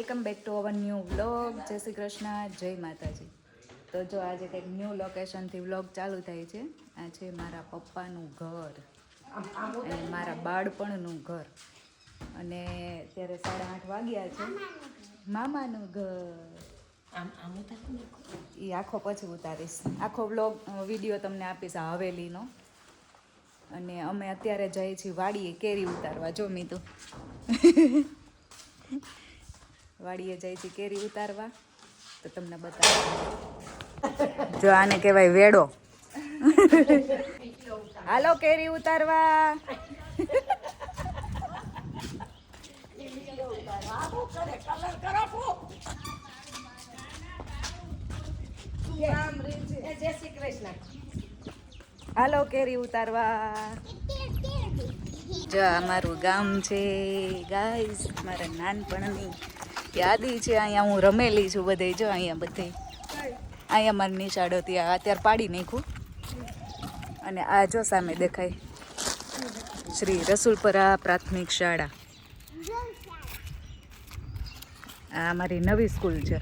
Welcome back to our new vlog. જય શ્રી કૃષ્ણ, જય માતાજી. તો જો આજે કંઈક ન્યૂ લોકેશનથી વ્લોગ ચાલુ થાય છે. આ છે મારા પપ્પાનું ઘર અને મારા બાળપણનું ઘર. અને અત્યારે 8:30 વાગ્યા છે. મામાનું ઘર એ આખો પછી ઉતારીશ. આખો વ્લોગ વિડીયો તમને આપીશ આ હવેલીનો. અને અમે અત્યારે જઈએ છીએ વાડીએ કેરી ઉતારવા. જો મી તો વાડીએ જાય છે કેરી ઉતારવા. તો તમને બતાવું. જો આને કહેવાય વેડો. હાલો કેરી ઉતારવા. હાલો કેરી ઉતારવા. જો અમારું ગામ છે ગાઈસ. મારા નાનપણની યાદી છે. અહીંયા હું રમેલી છું બધે. જો અહીંયા બધે અહીંયા મારી નિશાળ હતી. અત્યારે પાડી નાખ્યું. અને આ જો સામે દેખાય શ્રી રસુલપરા પ્રાથમિક શાળા. આ અમારી નવી સ્કૂલ છે.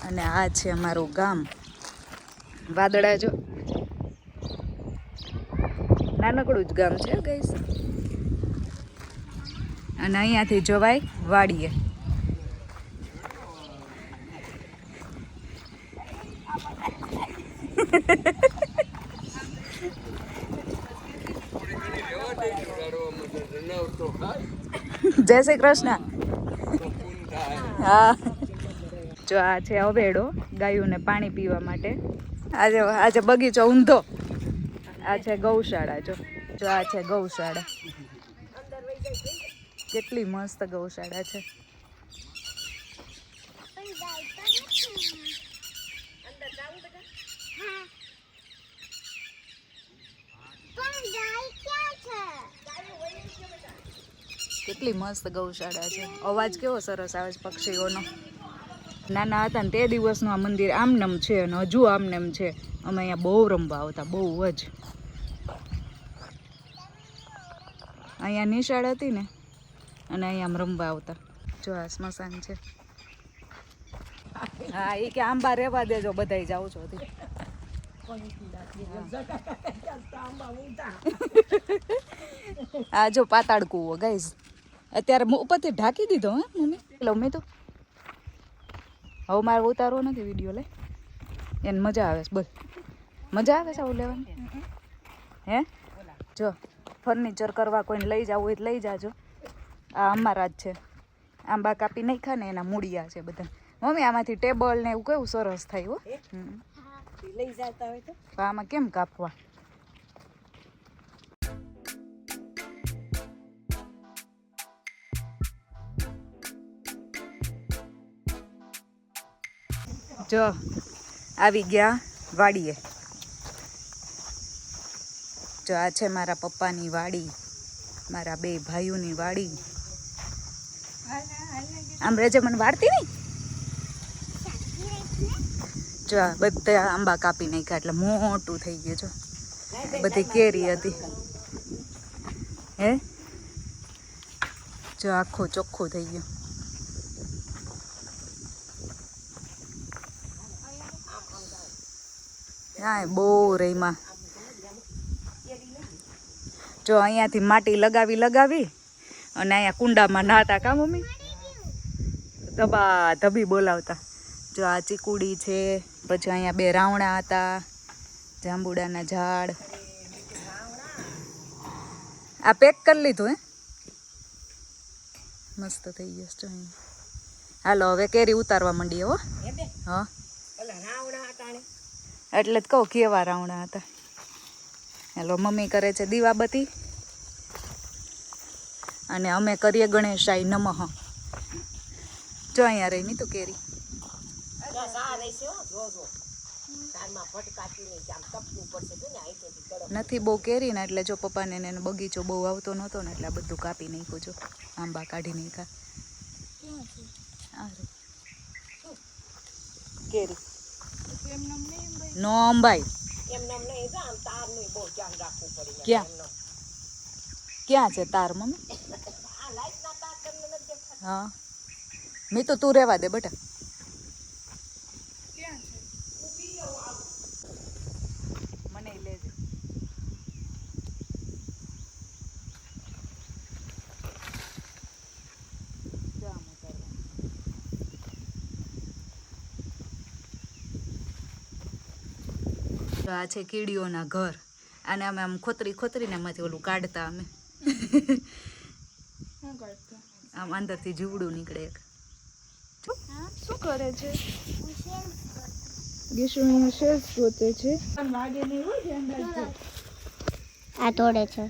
અને આ છે અમારું ગામ. વાદળા જો નાનકડું જ ગામ છે ગાઈસ. અને અહીંયાથી જવાય વાડીએ. જય શ્રી કૃષ્ણ. હા જો આ છે અવેડો ગાયોને પાણી પીવા માટે. આજે બગીચો ઊંધો. આ છે ગૌશાળા. જો આ છે ગૌશાળા. કેટલી મસ્ત ગૌશાળા છે. કેટલી મસ્ત ગૌશાળા છે. અવાજ કેવો સરસ આવે છે પક્ષીઓનો. નાના હતા ને તે દિવસનું આ મંદિર આમનેમ છે અને હજુ આમનેમ છે. અમે અહીંયા બહુ રમવા આવતા, બહુ જ. અહીંયા નિશાળ હતી ને અને અહીંયા આમ રમવા આવતા. જો આ સ્મશાન છે. હા એ કે આંબા રહેવા દેજો, બધાય જાવ છો. આ જો પાતાળ કૂવો ગાઈઝ. અત્યારે ઉપરથી ઢાંકી દીધો. હે મમ્મી લો મેં તો હવે મારે ઉતારવો નથી વિડીયો. લે એને મજા આવે છે. બોલ મજા આવે છે આવું લેવાની. હે જો ફર્નિચર કરવા કોઈને લઈ જવું હોય તો લઈ જાજો. આ અમારા જ છે. આંબા કાપી નાખ્યા ને એના મૂળિયા છે બધા. મમ્મી આમાંથી ટેબલ ને એવું કેવું સરસ થાય. હો લઈ જતા હોય તો આમાં કેમ કાપવા. જો આવી ગયા વાડીએ. જો આ છે મારા પપ્પાની વાડી, મારા બે ભાઈઓની વાડી. આમ રેજે મને વાળતી નહીં. જો બધા આંબા કાપી નાખ્યા એટલે મોટું થઈ ગયું. જો બધી કેરી હતી. હે જો આખું ચોખ્ખું થઈ ગયું. હા બહુ રહીમાં. જો અહીંયાથી માટી લગાવી અને અહીંયા કુંડામાં નાહતા. કા મમ્મી ધબા ધબી બોલાવતા. જો આ ચીકુડી છે. પછી અહીંયા 2 રાવણા હતા, જાંબુડાના ઝાડ. આ પેક કરી લીધું. હે મસ્ત થઈ ગયો છે. હાલો હવે કેરી ઉતારવા માંડીએ. હો હા એટલે જ કહું કેવા રાવણા હતા. હેલો મમ્મી કરે છે દીવાબત્તી અને અમે કરીએ ગણેશાય નમઃ. જો અહીંયા રહી તો કેરી નથી બહુ કેરી ને એટલે જો પપ્પાને એને બગીચો બહુ આવતો નહોતો ને એટલે આ બધું કાપી નાખ્યું. જો આંબા કાઢી નાખ્યા. કેરી નો અંબાઈ. ક્યાં છે તાર મમ્મી? હા મેં તો તું રહેવા દે બેટા. મને લેજે. આ છે કીડીઓના ઘર. આને અમે આમ ખોતરીને એમાંથી ઓલું કાઢતા અમે. આમ અંદરથી જીવડું નીકળે એક. શું કરે છે? ગીશુ અહીંયા શેલ્સ ગોતે છે. આ તોડે છે.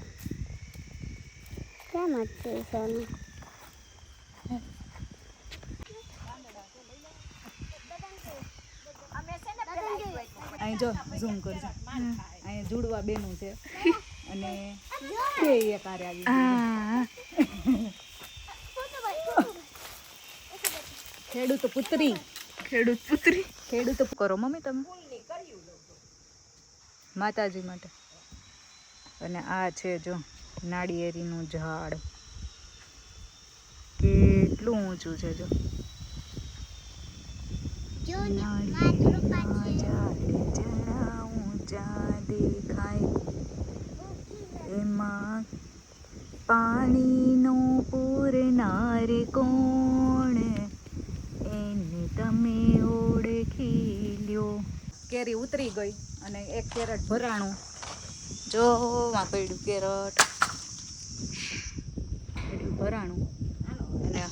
કેમ છે સોનું? અહીં જો ઝૂમ કરજો. અહીંયા જુડવા બેનું છે અને બે એક હારે આવી ગયું. ખેડૂત પુત્રી ખેડૂત કરો મમ્મી તમે માતાજી માટે. અને આ છે જો નાળિયેરીનું ઝાડ કેટલું ઊંચું છે જો. નાળિયેરીના ઝાડ જરા ઊંચા દેખાય એમાં પાણીનો પૂરનાર કોણ એને તમે ઓળખી લ્યો. કેરી ઉતરી ગઈ અને એક કેરેટ ભરાણું જો માં પડ્યું કેરેટ ભરાણું. અને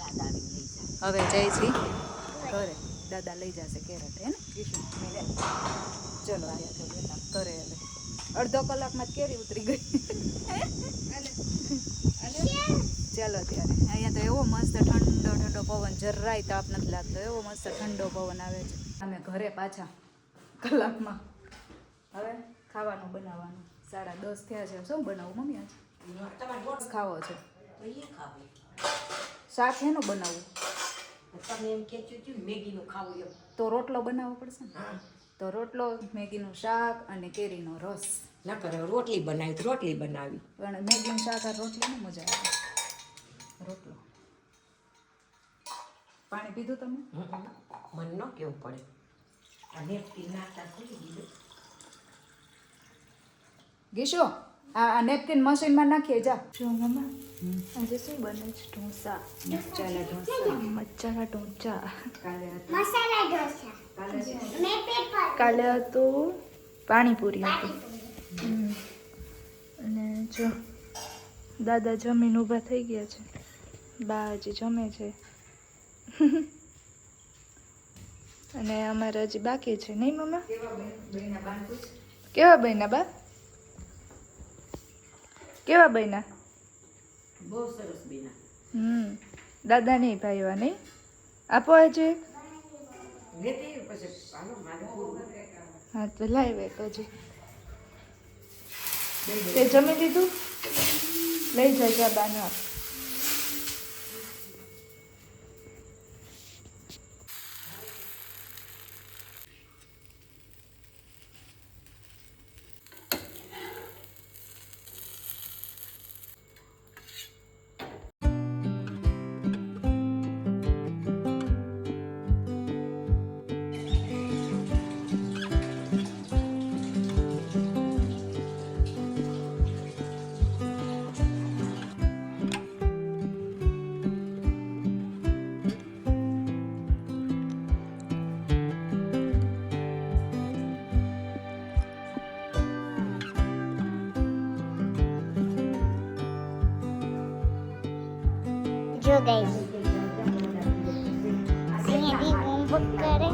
હવે જાય છે ઘરે. દાદા લઈ જશે કેરેટ હે ને ચલો ઘરે. હવે અડધો કલાકમાં જ કેરી ઉતરી ગઈ. ચાલો ત્યારે અહીંયા તો એવો મસ્ત ઠંડો પવન, જરાય તાપ નથી લાગતો, એવો મસ્ત ઠંડો પવન આવે છે. અમે ઘરે પાછા કલાકમાં. હવે ખાવાનું બનાવવાનું. 10:30 થયા છે. શું બનાવું મમ્મી આજે? ખાવો છે શાક એનું બનાવવું? તો રોટલો બનાવવો પડશે ને. તો રોટલો, મેગીનું શાક અને કેરીનો રસ. ના કરે રોટલી બનાવી પણ મેગીનું શાક આ રોટલી ને મજા આવે. રોટલો. પાણી પીધું તમે? મન ન કેવું પડે. આ નેપકિન નાખતા ખોલી દીધું. ગીશો આ નેપકિન મશીનમાં નાખીએ જા. જો મમ્મા આજે શું બને છે? ઢોસા. મસાલા ઢોસા. મસાલા ઢોસા. કાલે હતું પાણીપુરી હતું. અને જો દાદા જમીન ઊભા થઈ ગયા છે. બા હજી જમે છે. અને અમારે હજી બાકી છે નહીં મમ્મા? કેવા બન્યા બા? કેવા બન્યા? બહુ સરસ બેના. દાદા નહીં ભાઈવા નહીં આપો હજી. લેતી પછી હાલો મારે પૂરું. હા તો લાવ એક હજી. તે જમી લીધું? લઈ જજા બાને આપ. જો ગાઈસ અહીંયાથી હોમવર્ક કરે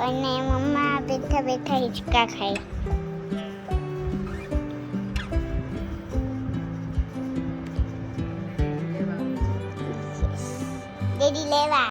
અને મમ્મા બેઠા બેઠા હિંચકા ખાય. ડેડી લેવા